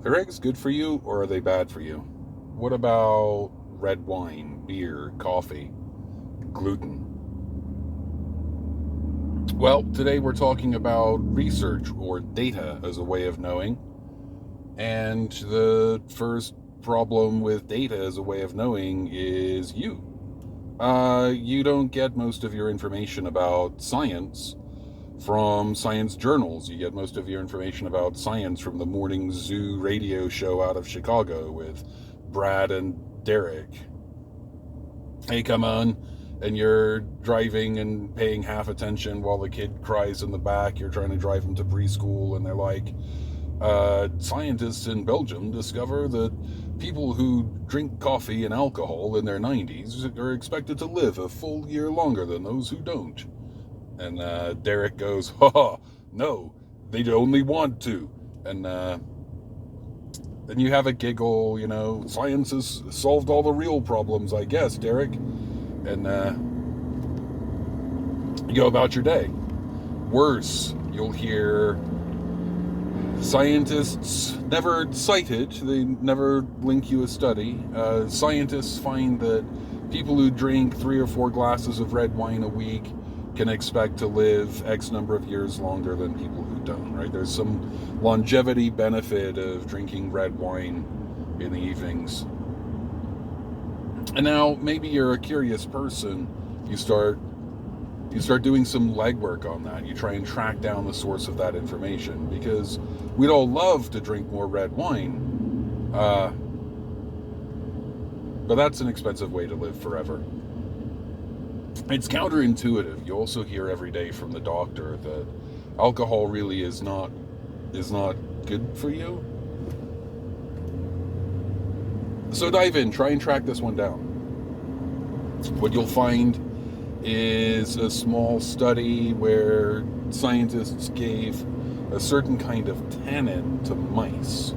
Are eggs good for you or are they bad for you? What about red wine, beer, coffee, gluten? Well, today we're talking about research or data as a way of knowing. And the first problem with data as a way of knowing is you. You don't get most of your information about science from science journals. You get most of your information about science from the morning zoo radio show out of Chicago with Brad and Derek. Hey, come on. And you're driving and paying half attention while the kid cries in the back. You're trying to drive him to preschool, and they're like, scientists in Belgium discover that people who drink coffee and alcohol in their 90s are expected to live a full year longer than those who don't. And Derek goes, ha, no, they only want to. And then you have a giggle, science has solved all the real problems, I guess, Derek. And you go about your day. Worse, you'll hear scientists never cited, they never link you a study. Scientists find that people who drink 3 or 4 glasses of red wine a week can expect to live X number of years longer than people who don't, right? There's some longevity benefit of drinking red wine in the evenings. And now maybe you're a curious person. You start doing some legwork on that. You try and track down the source of that information, because we'd all love to drink more red wine, but that's an expensive way to live forever. It's counterintuitive. You also hear every day from the doctor that alcohol really is not good for you. So dive in, try and track this one down. What you'll find is a small study where scientists gave a certain kind of tannin to mice.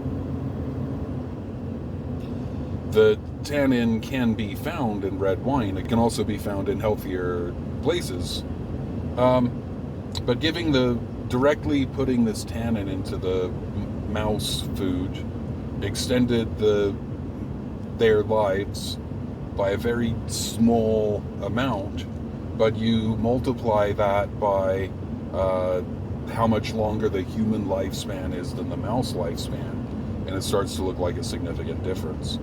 The tannin can be found in red wine. It can also be found in healthier places. But directly putting this tannin into the mouse food extended their lives by a very small amount, but you multiply that by how much longer the human lifespan is than the mouse lifespan, and it starts to look like a significant difference.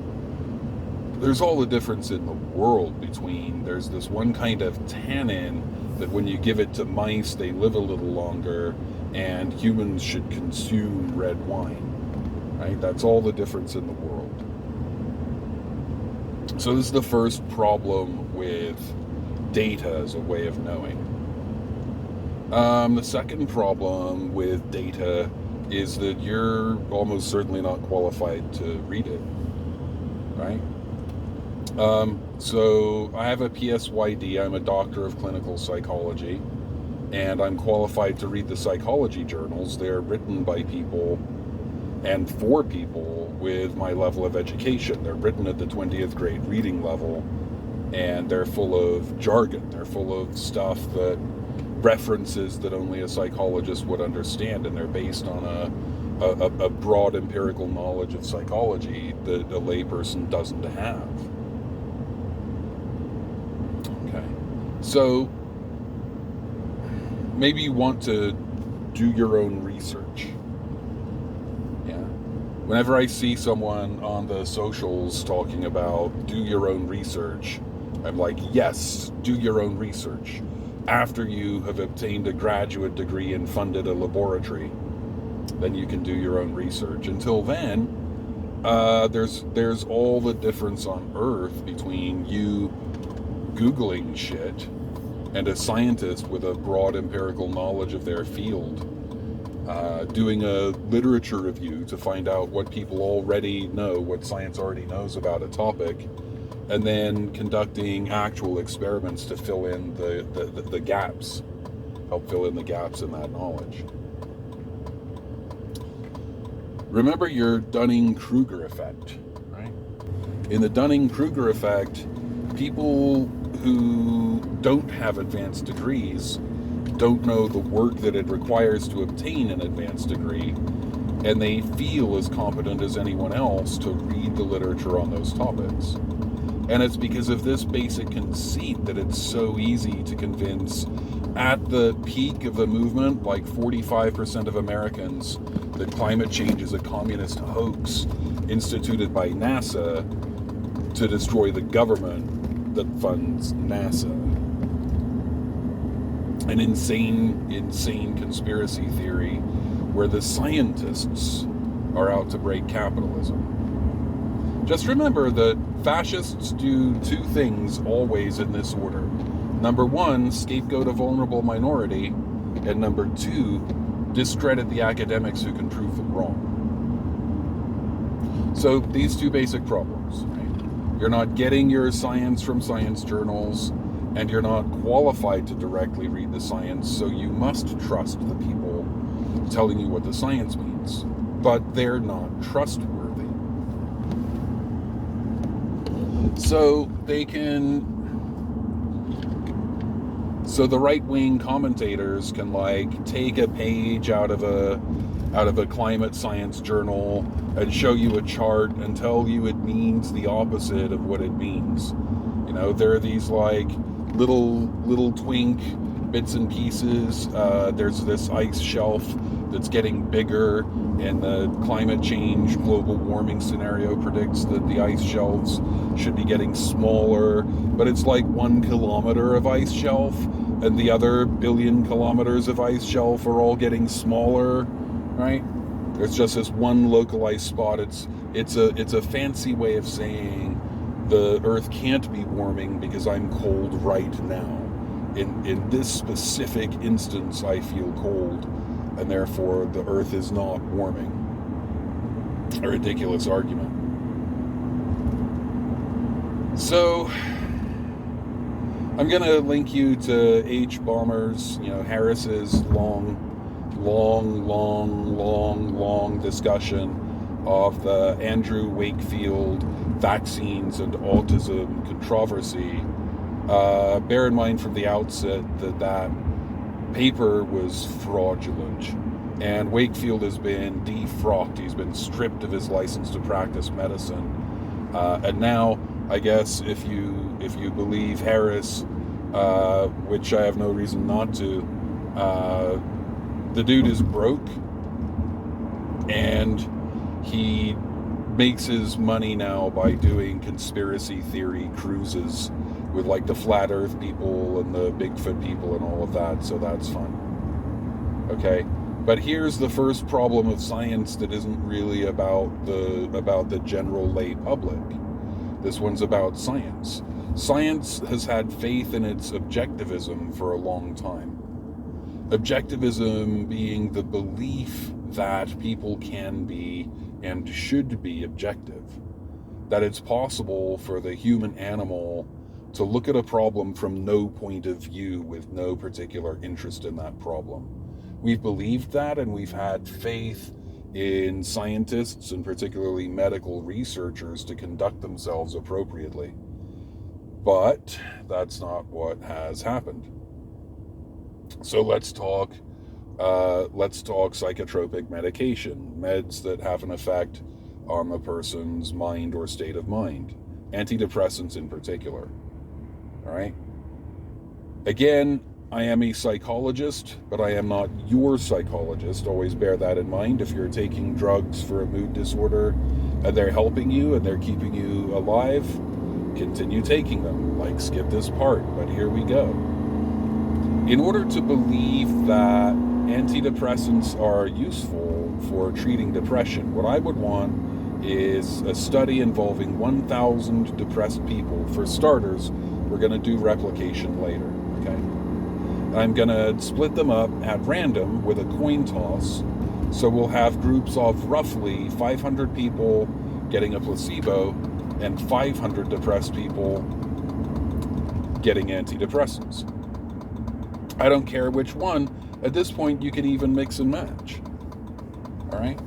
There's all the difference in the world between, there's this one kind of tannin that when you give it to mice, they live a little longer, and humans should consume red wine, right? That's all the difference in the world. So this is the first problem with data as a way of knowing. The second problem with data is that you're almost certainly not qualified to read it, right? So I have a PSYD, I'm a doctor of clinical psychology, and I'm qualified to read the psychology journals. They're written by people and for people with my level of education. They're written at the 20th grade reading level, and they're full of jargon. They're full of stuff that references that only a psychologist would understand, and they're based on a broad empirical knowledge of psychology that a layperson doesn't have. Okay, so maybe you want to do your own research. Whenever I see someone on the socials talking about do your own research, I'm like, yes, do your own research. After you have obtained a graduate degree and funded a laboratory, then you can do your own research. Until then, there's all the difference on earth between you Googling shit and a scientist with a broad empirical knowledge of their field doing a literature review to find out what people already know, what science already knows about a topic, and then conducting actual experiments to fill in the gaps, help fill in the gaps in that knowledge. Remember your Dunning-Kruger effect, right? In the Dunning-Kruger effect, people who don't have advanced degrees don't know the work that it requires to obtain an advanced degree, and they feel as competent as anyone else to read the literature on those topics. And it's because of this basic conceit that it's so easy to convince, at the peak of the movement, like 45% of Americans, that climate change is a communist hoax instituted by NASA to destroy the government that funds NASA. An insane conspiracy theory where the scientists are out to break capitalism. Just remember that fascists do two things always in this order. Number one, scapegoat a vulnerable minority, and number two, discredit the academics who can prove them wrong. So these two basic problems, right? You're not getting your science from science journals, and you're not qualified to directly read the science, so you must trust the people telling you what the science means. But they're not trustworthy. So the right-wing commentators can take a page out of a climate science journal and show you a chart and tell you it means the opposite of what it means. You know, there are these little twink bits and pieces. There's this ice shelf that's getting bigger, and the climate change global warming scenario predicts that the ice shelves should be getting smaller, but it's like 1 kilometer of ice shelf, and the other billion kilometers of ice shelf are all getting smaller, right? There's just this one localized spot. It's a fancy way of saying the Earth can't be warming because I'm cold right now. In this specific instance, I feel cold, and therefore the Earth is not warming. A ridiculous argument. So I'm going to link you to H. Bomber's, Harris's long discussion of the Andrew Wakefield vaccines and autism controversy. Bear in mind from the outset that paper was fraudulent, and Wakefield has been defrocked. He's been stripped of his license to practice medicine, and now, I guess, if you believe Harris, which I have no reason not to, the dude is broke, and he makes his money now by doing conspiracy theory cruises with the flat earth people and the Bigfoot people and all of that, so that's fun. Okay? But here's the first problem of science that isn't really about the general lay public. This one's about science. Science has had faith in its objectivism for a long time. Objectivism being the belief that people can be and should be objective. That it's possible for the human animal to look at a problem from no point of view with no particular interest in that problem. We've believed that, and we've had faith in scientists and particularly medical researchers to conduct themselves appropriately. But that's not what has happened. So let's talk psychotropic medication, meds that have an effect on a person's mind or state of mind, antidepressants in particular. All right? Again, I am a psychologist, but I am not your psychologist. Always bear that in mind. If you're taking drugs for a mood disorder and they're helping you and they're keeping you alive, continue taking them. Skip this part, but here we go. In order to believe that antidepressants are useful for treating depression, what I would want is a study involving 1,000 depressed people. For starters, we're going to do replication later, okay? I'm going to split them up at random with a coin toss. So we'll have groups of roughly 500 people getting a placebo and 500 depressed people getting antidepressants. I don't care which one. At this point, you can even mix and match. All right?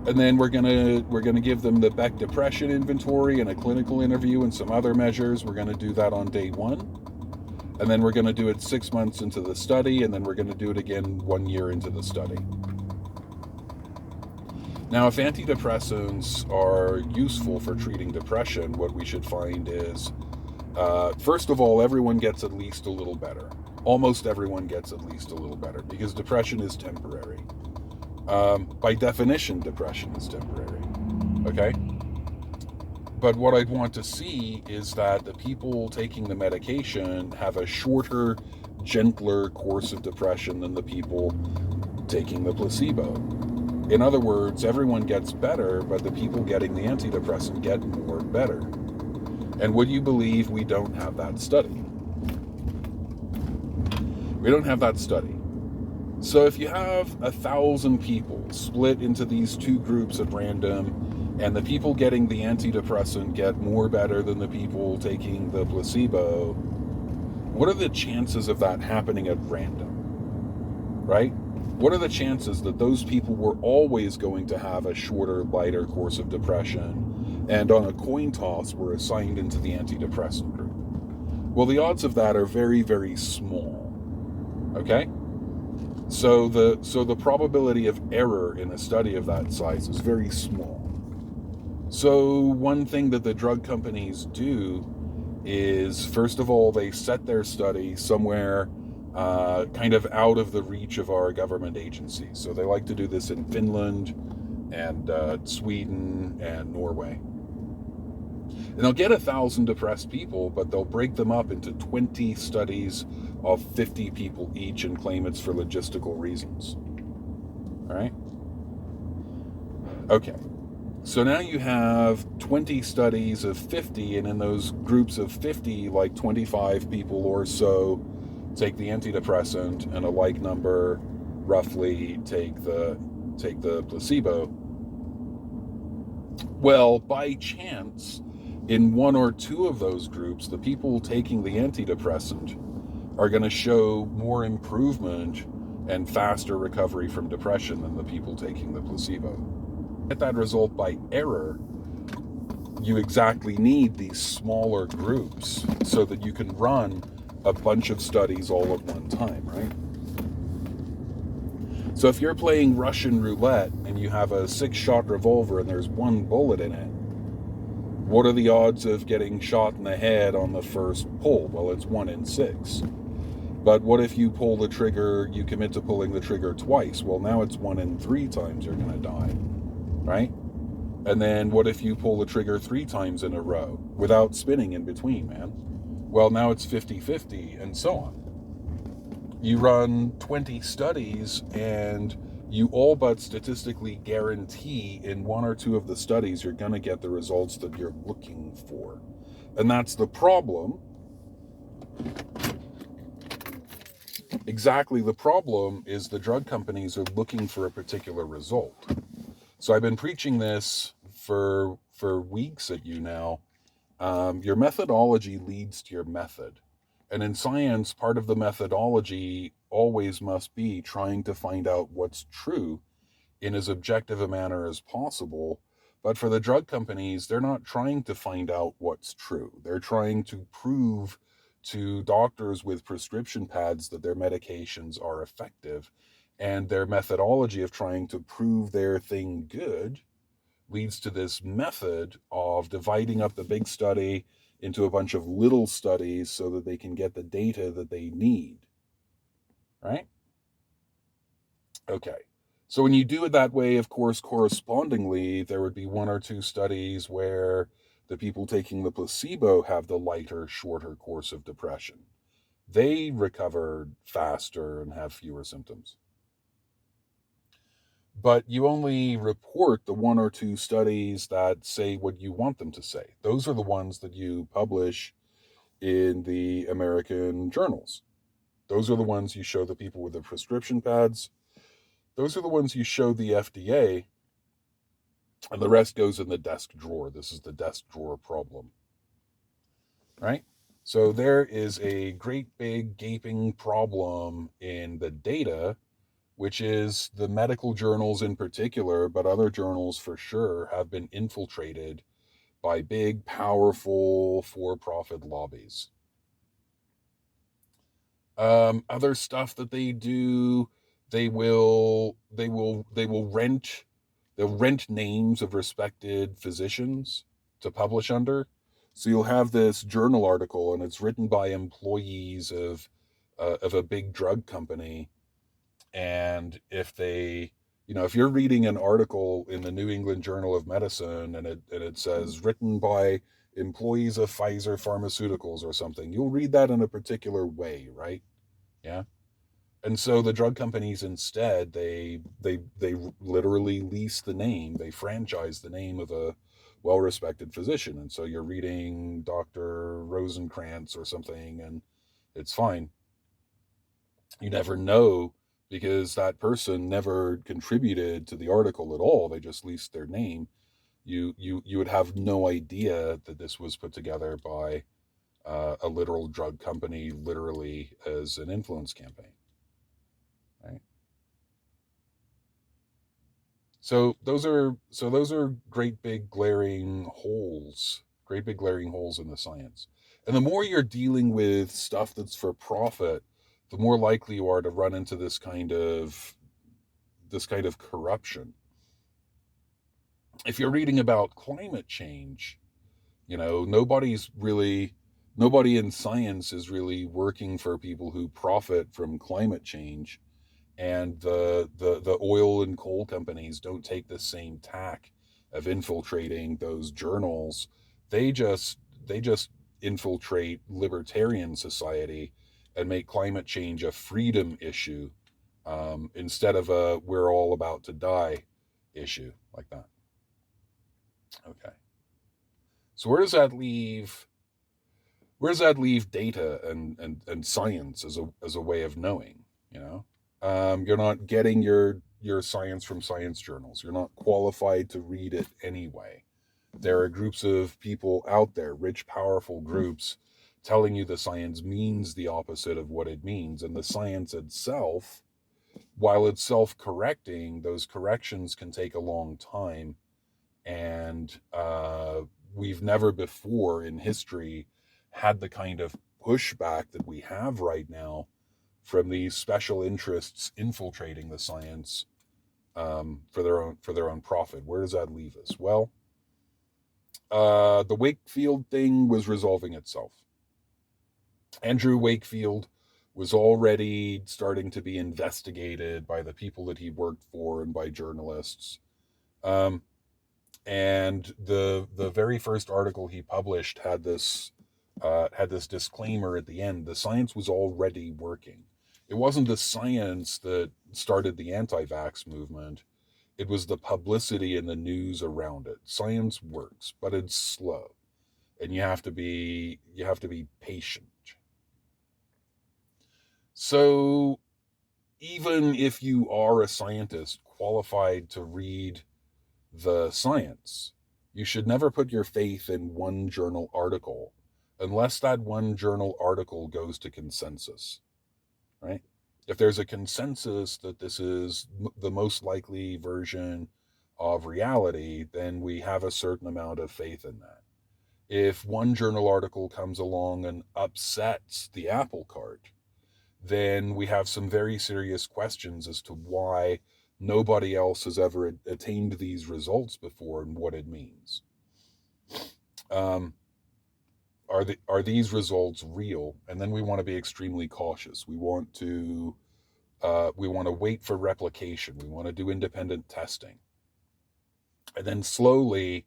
And then we're gonna give them the Beck Depression Inventory and a clinical interview and some other measures. We're gonna do that on day 1. And then we're gonna do it 6 months into the study, and then we're gonna do it again 1 year into the study. Now, if antidepressants are useful for treating depression, what we should find is, first of all, everyone gets at least a little better. Almost everyone gets at least a little better because depression is temporary. By definition, depression is temporary. Okay? But what I'd want to see is that the people taking the medication have a shorter, gentler course of depression than the people taking the placebo. In other words, everyone gets better, but the people getting the antidepressant get more better. And would you believe we don't have that study? We don't have that study. So if you have 1,000 people split into these two groups at random, and the people getting the antidepressant get more better than the people taking the placebo, what are the chances of that happening at random? Right? What are the chances that those people were always going to have a shorter, lighter course of depression, and on a coin toss were assigned into the antidepressant group? Well, the odds of that are very, very small. Okay? So the probability of error in a study of that size is very small. So one thing that the drug companies do is, first of all, they set their study somewhere kind of out of the reach of our government agencies. So they like to do this in Finland and Sweden and Norway. And they'll get 1,000 depressed people, but they'll break them up into 20 studies of 50 people each and claim it's for logistical reasons. All right? Okay. So now you have 20 studies of 50, and in those groups of 50, like 25 people or so take the antidepressant, and a like number roughly take the placebo. Well, by chance, in one or two of those groups, the people taking the antidepressant are going to show more improvement and faster recovery from depression than the people taking the placebo. Get that result by error, you exactly need these smaller groups so that you can run a bunch of studies all at one time, right? So if you're playing Russian roulette and you have a 6-shot revolver and there's one bullet in it, what are the odds of getting shot in the head on the first pull? Well, it's 1 in 6. But what if you pull the trigger, you commit to pulling the trigger twice? Well, now it's 1 in 3 times you're going to die, right? And then what if you pull the trigger 3 times in a row without spinning in between, man? Well, now it's 50-50 and so on. You run 20 studies and you all but statistically guarantee in 1 or 2 of the studies you're going to get the results that you're looking for. And that's the problem. Exactly, the problem is the drug companies are looking for a particular result. So I've been preaching this for weeks at you now. Your methodology leads to your method. And in science, part of the methodology always must be trying to find out what's true in as objective a manner as possible. But for the drug companies, they're not trying to find out what's true. They're trying to prove to doctors with prescription pads that their medications are effective. And their methodology of trying to prove their thing good leads to this method of dividing up the big study into a bunch of little studies so that they can get the data that they need. Right? Okay. So when you do it that way, of course, correspondingly, there would be 1 or 2 studies where the people taking the placebo have the lighter, shorter course of depression. They recover faster and have fewer symptoms. But you only report the 1 or 2 studies that say what you want them to say. Those are the ones that you publish in the American journals. Those are the ones you show the people with the prescription pads. Those are the ones you show the FDA, and the rest goes in the desk drawer. This is the desk drawer problem, right? So there is a great big gaping problem in the data, which is the medical journals in particular, but other journals for sure, have been infiltrated by big, powerful for-profit lobbies. Other stuff that they do, they will rent they'll rent names of respected physicians to publish under. So you'll have this journal article, and it's written by employees of a big drug company. And if they, if you're reading an article in the New England Journal of Medicine, and it says written by employees of Pfizer Pharmaceuticals or something, you'll read that in a particular way, right? Yeah. And so the drug companies instead, they literally lease the name, they franchise the name of a well-respected physician. And so you're reading Dr. Rosenkrantz or something, and it's fine. You never know, because that person never contributed to the article at all. They just leased their name. You would have no idea that this was put together by a literal drug company, literally as an influence campaign, right? So those are great big glaring holes in the science. And the more you're dealing with stuff that's for profit, the more likely you are to run into this kind of corruption. If you're reading about climate change, nobody in science is really working for people who profit from climate change. And the oil and coal companies don't take the same tack of infiltrating those journals. They just infiltrate libertarian society and make climate change a freedom issue, instead of a we're all about to die issue like that. Okay. So where does that leave data and science as a way of knowing? You know, you're not getting your science from science journals. You're not qualified to read it anyway. There are groups of people out there, rich, powerful groups, telling you the science means the opposite of what it means, and the science itself, while it's self-correcting, those corrections can take a long time. And we've never before in history had the kind of pushback that we have right now from these special interests infiltrating the science, for their own profit. Where does that leave us? Well, the Wakefield thing was resolving itself. Andrew Wakefield was already starting to be investigated by the people that he worked for and by journalists. Um, and the very first article he published had this disclaimer at the end. The science was already working. It wasn't the science that started the anti-vax movement. It was the publicity and the news around it. Science works, but it's slow, and you have to be patient. So even if you are a scientist qualified to read the science, you should never put your faith in one journal article unless that one journal article goes to consensus, right? If there's a consensus that this is the most likely version of reality, then we have a certain amount of faith in that. If one journal article comes along and upsets the apple cart, then we have some very serious questions as to why nobody else has ever attained these results before and what it means. Um, are these results real? And then we want to be extremely cautious. We want to wait for replication. We want to do independent testing, and then slowly,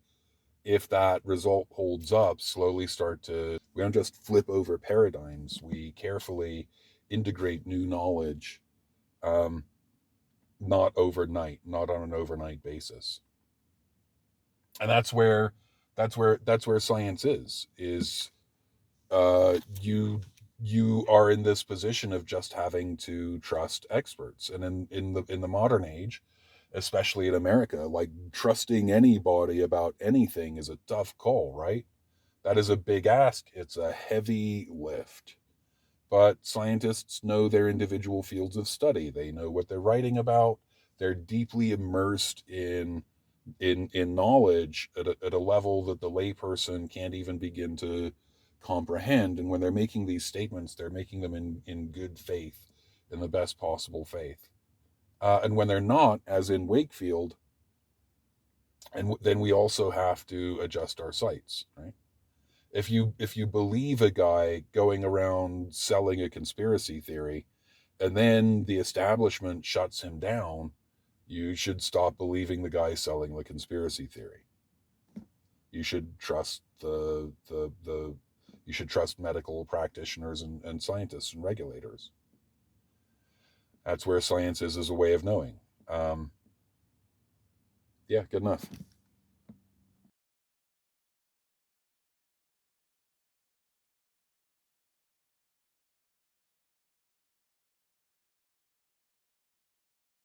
if that result holds up, slowly start to. We don't just flip over paradigms. We carefully integrate new knowledge. Um, Not overnight, not on an overnight basis. And that's where science is you are in this position of just having to trust experts. And in the modern age, especially in America, like, trusting anybody about anything is a tough call, right? That is a big ask. It's a heavy lift. But scientists know their individual fields of study. They know what they're writing about. They're deeply immersed in knowledge at a level that the layperson can't even begin to comprehend. And when they're making these statements, they're making them in good faith, in the best possible faith. And when they're not, as in Wakefield, And then we also have to adjust our sights, right? If you believe a guy going around selling a conspiracy theory, and then the establishment shuts him down, you should stop believing the guy selling the conspiracy theory. You should trust the you should trust medical practitioners and scientists and regulators. That's where science is as a way of knowing. Yeah, good enough.